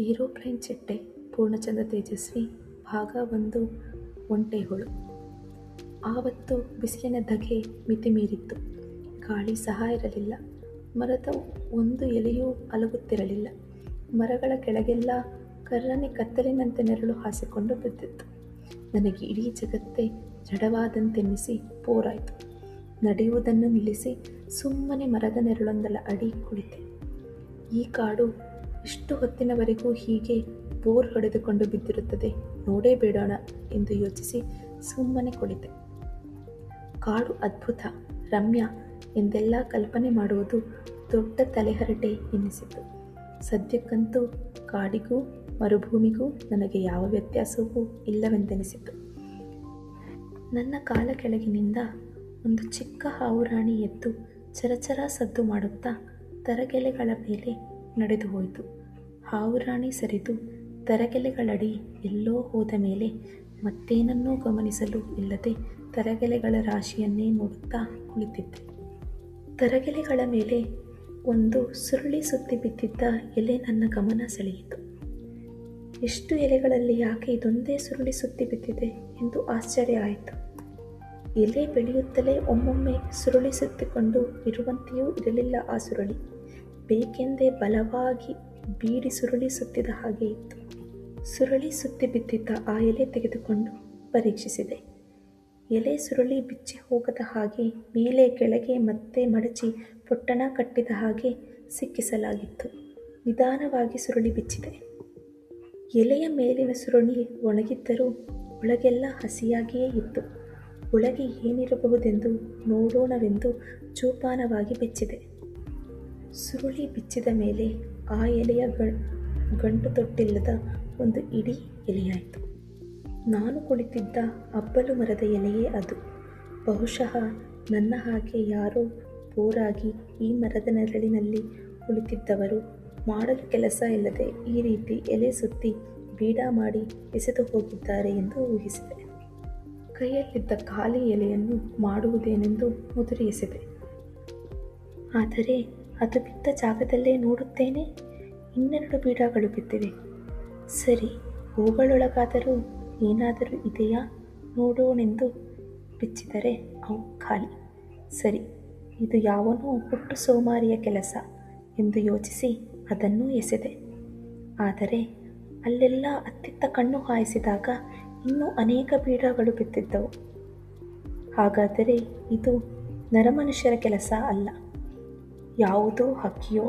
Aeroplane ಚಿಟ್ಟೆ ಪೂರ್ಣಚಂದ್ರ ತೇಜಸ್ವಿ ಭಾಗ 1 ಒಂಟೆ ಹುಳು. ಆವತ್ತು ಬಿಸಿಲಿನ ಧಗೆ ಮಿತಿಮೀರಿತ್ತು. ಗಾಳಿ ಸಹ ಇರಲಿಲ್ಲ. ಮರದ ಒಂದು ಎಲೆಯೂ ಅಲುಗುತ್ತಿರಲಿಲ್ಲ. ಮರಗಳ ಕೆಳಗೆಲ್ಲ ಕರ್ರನೆ ಕತ್ತಲಿನಂತೆ ನೆರಳು ಹಾಸಿಕೊಂಡು ಬಿದ್ದಿತ್ತು. ನನಗೆ ಇಡೀ ಜಗತ್ತೇ ಜಡವಾದಂತೆನ್ನಿಸಿ ಬೋರಾಯಿತು. ನಡೆಯುವುದನ್ನು ನಿಲ್ಲಿಸಿ ಸುಮ್ಮನೆ ಮರದ ನೆರಳೊಂದರ ಅಡಿ ಕುಳಿತೆ. ಈ ಕಾಡು ಇಷ್ಟು ಹೊತ್ತಿನವರೆಗೂ ಹೀಗೆ ಬೋರ್ ಹೊಡೆದುಕೊಂಡು ಬಿದ್ದಿರುತ್ತದೆ, ನೋಡೇ ಬಿಡೋಣ ಎಂದು ಯೋಚಿಸಿ ಸುಮ್ಮನೆ ಕುಳಿತೆ. ಕಾಡು ಅದ್ಭುತ, ರಮ್ಯ ಎಂದೆಲ್ಲ ಕಲ್ಪನೆ ಮಾಡುವುದು ದೊಡ್ಡ ತಲೆಹರಟೆ ಎನ್ನಿಸಿತು. ಸದ್ಯಕ್ಕಂತೂ ಕಾಡಿಗೂ ಮರುಭೂಮಿಗೂ ನನಗೆ ಯಾವ ವ್ಯತ್ಯಾಸವೂ ಇಲ್ಲವೆಂದೆನಿಸಿತು. ನನ್ನ ಕಾಲ ಕೆಳಗಿನಿಂದ ಒಂದು ಚಿಕ್ಕ ಹಾವುರಾಣಿ ಎದ್ದು ಚರಚರ ಸದ್ದು ಮಾಡುತ್ತಾ ತರಗೆಲೆಗಳ ಮೇಲೆ ನಡೆದು ಹೋಯಿತು. ಹಾವುರಾಣಿ ಸರಿದು ತರಗೆಲೆಗಳಡಿ ಎಲ್ಲೋ ಹೋದ ಮೇಲೆ ಮತ್ತೇನನ್ನೂ ಗಮನಿಸಲು ಇಲ್ಲದೆ ತರಗೆಲೆಗಳ ರಾಶಿಯನ್ನೇ ನೋಡುತ್ತಾ ಕುಳಿತಿದ್ದೆ. ತರಗೆಲೆಗಳ ಮೇಲೆ ಒಂದು ಸುರುಳಿ ಸುತ್ತಿ ಬಿದ್ದಿದ್ದ ಎಲೆ ನನ್ನ ಗಮನ ಸೆಳೆಯಿತು. ಎಷ್ಟು ಎಲೆಗಳಲ್ಲಿ ಯಾಕೆ ಇದೊಂದೇ ಸುರುಳಿ ಸುತ್ತಿ ಬಿದ್ದಿದೆ ಎಂದು ಆಶ್ಚರ್ಯ ಆಯಿತು. ಎಲೆ ಬೆಳೆಯುತ್ತಲೇ ಒಮ್ಮೊಮ್ಮೆ ಸುರುಳಿ ಸುತ್ತಿಕೊಂಡು ಇರುವಂತೆಯೂ ಇರಲಿಲ್ಲ. ಆ ಸುರುಳಿ ಬೇಕೆಂದೇ ಬಲವಾಗಿ ಬೀಡಿ ಸುರುಳಿ ಸುತ್ತಿದ ಹಾಗೆ ಇತ್ತು. ಸುರುಳಿ ಸುತ್ತಿ ಬಿದ್ದಿದ್ದ ಆ ಎಲೆ ತೆಗೆದುಕೊಂಡು ಪರೀಕ್ಷಿಸಿದೆ. ಎಲೆ ಸುರುಳಿ ಬಿಚ್ಚಿ ಹೋಗದ ಹಾಗೆ ಮೇಲೆ ಕೆಳಗೆ ಮತ್ತೆ ಮಡಚಿ ಪೊಟ್ಟಣ ಕಟ್ಟಿದ ಹಾಗೆ ಸಿಕ್ಕಿಸಲಾಗಿತ್ತು. ನಿಧಾನವಾಗಿ ಸುರುಳಿ ಬಿಚ್ಚಿದೆ. ಎಲೆಯ ಮೇಲಿನ ಸುರುಳಿ ಒಣಗಿದ್ದರೂ ಒಳಗೆಲ್ಲ ಹಸಿಯಾಗಿಯೇ ಇತ್ತು. ಒಳಗೆ ಏನಿರಬಹುದೆಂದು ನೋಡೋಣವೆಂದು ಜೋಪಾನವಾಗಿ ಬೆಚ್ಚಿದೆ. ಸುರುಳಿ ಬಿಚ್ಚಿದ ಮೇಲೆ ಆ ಎಲೆಯ ಗಂಟು ತೊಟ್ಟಿಲ್ಲದ ಒಂದು ಇಡೀ ಎಲೆಯಾಯಿತು. ನಾನು ಕುಳಿತಿದ್ದ ಅಬ್ಬಲು ಮರದ ಎಲೆಯೇ ಅದು. ಬಹುಶಃ ನನ್ನ ಹಾಗೆ ಯಾರೋ ಬೋರಾಗಿ ಈ ಮರದ ನೆರಳಿನಲ್ಲಿ ಕುಳಿತಿದ್ದವರು ಮಾಡಲು ಕೆಲಸ ಇಲ್ಲದೆ ಈ ರೀತಿ ಎಲೆ ಸುತ್ತಿ ಬೀಡ ಮಾಡಿ ಎಸೆದು ಹೋಗಿದ್ದಾರೆ ಎಂದು ಊಹಿಸಿದೆ. ಕೈಯಲ್ಲಿದ್ದ ಖಾಲಿ ಎಲೆಯನ್ನು ಮಾಡುವುದೇನೆಂದು ಮುದುರಿ ಎಸೆದೆ. ಆದರೆ ಅದು ಬಿದ್ದ ಜಾಗದಲ್ಲೇ ನೋಡುತ್ತೇನೆ, ಇನ್ನೆರಡು ಬೀಡಗಳು ಬಿದ್ದಿವೆ. ಸರಿ, ಅವುಗಳೊಳಗಾದರೂ ಏನಾದರೂ ಇದೆಯಾ ನೋಡೋಣೆಂದು ಬಿಚ್ಚಿದರೆ ಅವು ಖಾಲಿ. ಸರಿ, ಇದು ಯಾವನೋ ಹುಟ್ಟು ಸೋಮಾರಿಯ ಕೆಲಸ ಎಂದು ಯೋಚಿಸಿ ಅದನ್ನೂ ಎಸೆದೆ. ಆದರೆ ಅಲ್ಲೆಲ್ಲ ಅತ್ತಿತ್ತ ಕಣ್ಣು ಹಾಯಿಸಿದಾಗ ಇನ್ನೂ ಅನೇಕ ಬೀಡಗಳು ಬಿದ್ದಿದ್ದವು. ಹಾಗಾದರೆ ಇದು ನರಮನುಷ್ಯರ ಕೆಲಸ ಅಲ್ಲ, ಯಾವುದೋ ಹಕ್ಕಿಯೋ